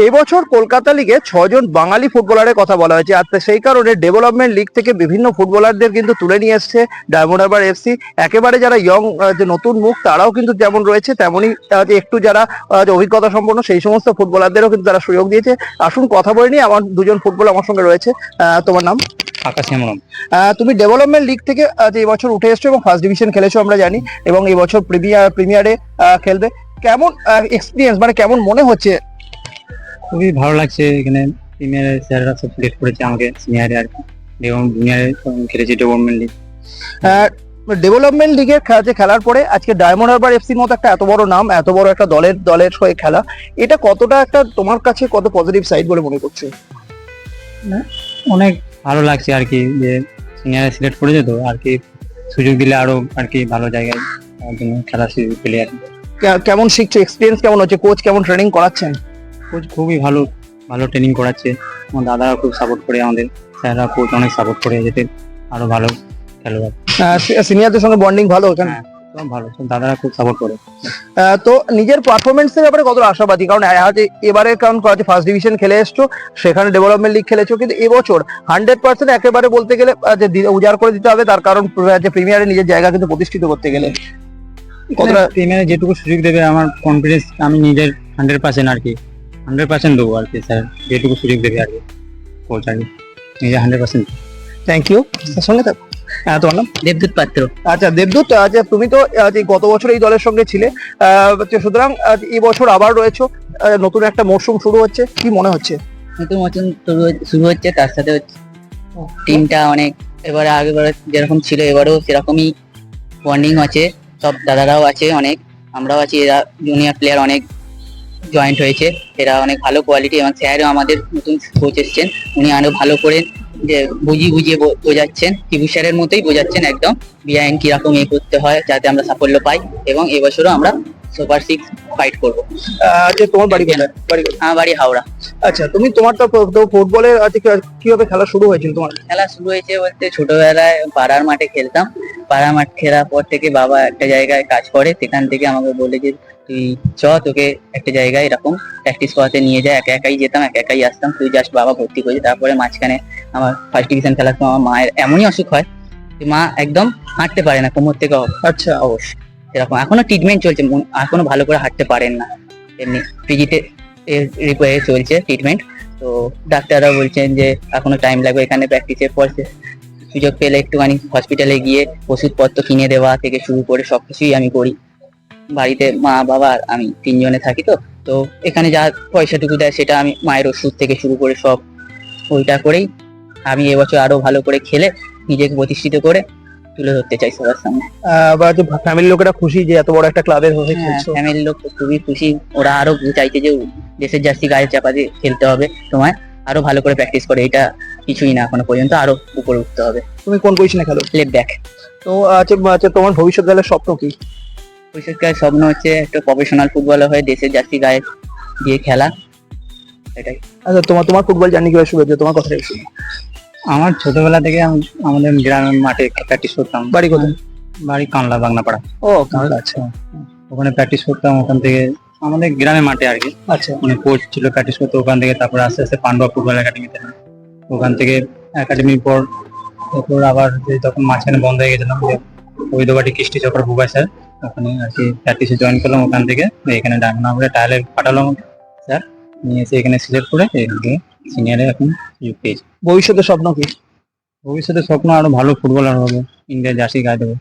এবছর কলকাতা লিগে ৬ জন বাঙালি ফুটবলারের কথা বলা হয়েছে, আর সেই কারণে ডেভেলপমেন্ট লিগ থেকে বিভিন্ন ফুটবলারদের কিন্তু তুলে নিয়ে এসছে ডায়মন্ড হারবার এফসি। একেবারে যারা ইয়ং, যে নতুন মুখ, তারাও কিন্তু যেমন রয়েছে তেমনই যে একটু যারা যে অভিজ্ঞতা সম্পন্ন সেই সমস্ত ফুটবলারদেরও কিন্তু তারা সুযোগ দিয়েছে। আসুন কথা বলে নিই, আমার দুজন ফুটবল আমার সঙ্গে রয়েছে। তোমার নাম? আকাশ হেমরম। তুমি ডেভেলপমেন্ট লিগ থেকে যে এবছর উঠে এসছো এবং ফার্স্ট ডিভিশন খেলেছো আমরা জানি, এবং এবছর প্রিমিয়ারে খেলবে। কেমন এক্সপিরিয়েন্স, মানে কেমন মনে হচ্ছে? খুবই ভালো লাগছে, এখানে প্রিমিয়ারে স্যাররা সব সিলেক্ট করেছে আমাকে সিনিয়রে আর কি, এবং জুনিয়রে খেলেছি ডেভেলপমেন্ট লিগ। ডেভেলপমেন্ট লিগের খেলার পরে আজকে ডায়মন্ড হারবার এফসির মতো একটা এত বড় নাম, এত বড় একটা দলের হয়ে খেলা, এটা কতটা একটা তোমার কাছে কত পজিটিভ সাইড বলে মনে করছো? অনেক ভালো লাগছে আর কি, যে সিনিয়রে সিলেক্ট করেছে, তো আর কি সুযোগ দিলে আরো আর কি ভালো জায়গায় আমার জন্য খেলার সুযোগ পেলে আর কি। কেমন শিখছো, এক্সপিরিয়েন্স কেমন হচ্ছে, কোচ কেমন ট্রেনিং করাচ্ছেন? কোচ খুবই ভালো ভালো ট্রেনিং করাচ্ছে, আমার দাদারা খুব সাপোর্ট করে, আমাদের স্যাররা কোচ অনেক সাপোর্ট করে, যাতে আরো ভালো খেলোয়াড়। সিনিয়রদের সঙ্গে বন্ডিং ভালো ওখানে? সব ভালো, সব দাদারা খুব সাপোর্ট করে। তো নিজের পারফরমেন্সের ব্যাপারে কতটা আশাবাদী? কারণ এবারে কারণ ফার্স্ট ডিভিশন খেলে এসছো, সেখানে ডেভেলপমেন্ট লিগ খেলেছো, কিন্তু এবছর 100% একেবারে বলতে গেলে যে উজাড় করে দিতে হবে, তার কারণ যে প্রিমিয়ারে নিজের জায়গা কিন্তু প্রতিষ্ঠিত করতে গেলে কতটা প্রিমিয়ারে যেটুকু সুযোগ দেবে, আমার কনফিডেন্স আমি নিজের 100% আর কি 100% দেবো আর কি, স্যার যেটুকু সুযোগ দেবে আর কি কোচ আর কি, নিজে 100%। Thank you. সঙ্গে থাকো। তোমার নাম? দেবদূত পাত্র। আচ্ছা দেবদূত, আচ্ছা তুমি তো গত বছর এই দলের সঙ্গে ছিলে, সুতরাং এই বছর আবার রয়েছো, নতুন একটা মরশুম শুরু হচ্ছে, কি মনে হচ্ছে? নতুন নতুন শুরু হচ্ছে, তার সাথে টিমটা অনেক এবারে আগেবারে যেরকম ছিল এবারেও সেরকমই বন্ডিং আছে, সব দাদারাও আছে অনেক, আমরাও আছি, এরা জুনিয়র প্লেয়ার অনেক জয়েন্ট হয়েছে, এরা অনেক ভালো কোয়ালিটি, এবং স্যারও আমাদের নতুন কোচ এসছেন, উনি আরো ভালো করে যে বুঝিয়ে বোঝাচ্ছেন, টিভি স্যারের মতোই বোঝাচ্ছেন একদম, বিআইন কিরকম করতে হয় যাতে আমরা সাফল্য পাই, এবং এবছরও আমরা সুপার 6 ফাইট করবো। আচ্ছা তোমার বাড়ি কোথায়? আমার বাড়ি হাওড়া। আচ্ছা তুমি তোমার তো ফুটবলের কিভাবে খেলা শুরু হয়েছিল তোমার? খেলা শুরু হয়েছে বলতে ছোটবেলায় পাড়ার মাঠে খেলতাম, পাড়ার মাঠ খেলার পর থেকে বাবা একটা জায়গায় কাজ করে, সেখান থেকে আমাকে বলে যে তুই তোকে একটা জায়গায় এরকম প্র্যাকটিস করাতে নিয়ে যায়, একা একাই যেতাম, একা একাই আসতাম, তুই জাস্ট বাবা ভর্তি করেছে। তারপরে মাঝখানে আমার ফার্স্ট ডিভিশন খেলার সময় আমার মায়ের এমনই অসুখ হয়, মা একদম হাঁটতে পারে না, কোমর থেকে আচ্ছা অবশ্যই এরকম, এখনো ট্রিটমেন্ট চলছে, এখনো ভালো করে হাঁটতে পারেন না, এমনি পিজিতে চলছে ট্রিটমেন্ট। তো ডাক্তাররা বলছেন যে এখনো টাইম লাগবে, এখানে প্র্যাকটিসের পর সুযোগ পেলে একটুখানি হসপিটালে গিয়ে ওষুধপত্র কিনে দেওয়া থেকে শুরু করে সবকিছুই আমি করি। বাড়িতে মা বাবা আমি 3 জনে থাকি, তো এখানে যা পয়সাটুকু দেয় সেটা আমি মায়ের ওষুধ থেকে শুরু করে সব ওইটা করেই আমি এবছর আরো ভালো করে খেলে নিজেকে প্রতিষ্ঠিত করে তুলে ধরতে চাই সবার সামনে। ফ্যামিলির লোকেরা খুশি যে এত বড় একটা ক্লাবের হয়ে খেলছো? ফ্যামিলির লোক তো খুবই খুশি, ওরা আরো চাইছে যে দেশের জার্সি গায়ে চাপা দিয়ে খেলতে হবে, তোমায় আরো ভালো করে প্র্যাকটিস করে, এটা কিছুই না এখনো পর্যন্ত, আরো উপরে উঠতে হবে। তুমি কোন পজিশনে খেলো? Left back. তো আচ্ছা তোমার ভবিষ্যৎকালের স্বপ্ন কি? ভবিষ্যৎকালের স্বপ্ন হচ্ছে একটা প্রফেশনাল ফুটবলার হয়ে দেশের জার্সি গায়ে দিয়ে খেলা, এটাই। আচ্ছা তোমার ফুটবল জার্নি কিভাবে শুরু হয়েছে, তোমার কথাটাই শুনি। আমার ছোটবেলা থেকে আমাদের গ্রামের মাঠে প্র্যাকটিস করতাম। বাড়ি কোথায়? বাড়ি কানলা বাংলাপাড়া। ও কানলা, আচ্ছা। ওখানে প্র্যাকটিস করতাম, ওখান থেকে আমাদের গ্রামের মাঠে আর কি, আচ্ছা মানে কোচ ছিল প্র্যাকটিস করতো ওখান থেকে, তারপর আস্তে আস্তে পান্ডুয়া ফুটবল একাডেমিতে, ওখান থেকে একাডেমির পর তারপর আবার তখন মাঝখানে বন্ধ হয়ে গেছিলাম, ঐদবাটি কৃষ্টি চক্র বুবাই স্যার, ওখানে আর কি প্র্যাকটিসে জয়েন করলাম, ওখান থেকে এখানে ডায়মন্ড হারবারে ট্রায়ালে পাঠালাম স্যার, নিয়ে এসে এখানে সিলেক্ট করে এদিকে সিনিয়রে এখন সুযোগ পেয়েছি। ভবিষ্যতের স্বপ্ন কি? ভবিষ্যতে স্বপ্ন আরো ভালো ফুটবলার হবে, ইন্ডিয়ার জার্সি গায়ে দেবো।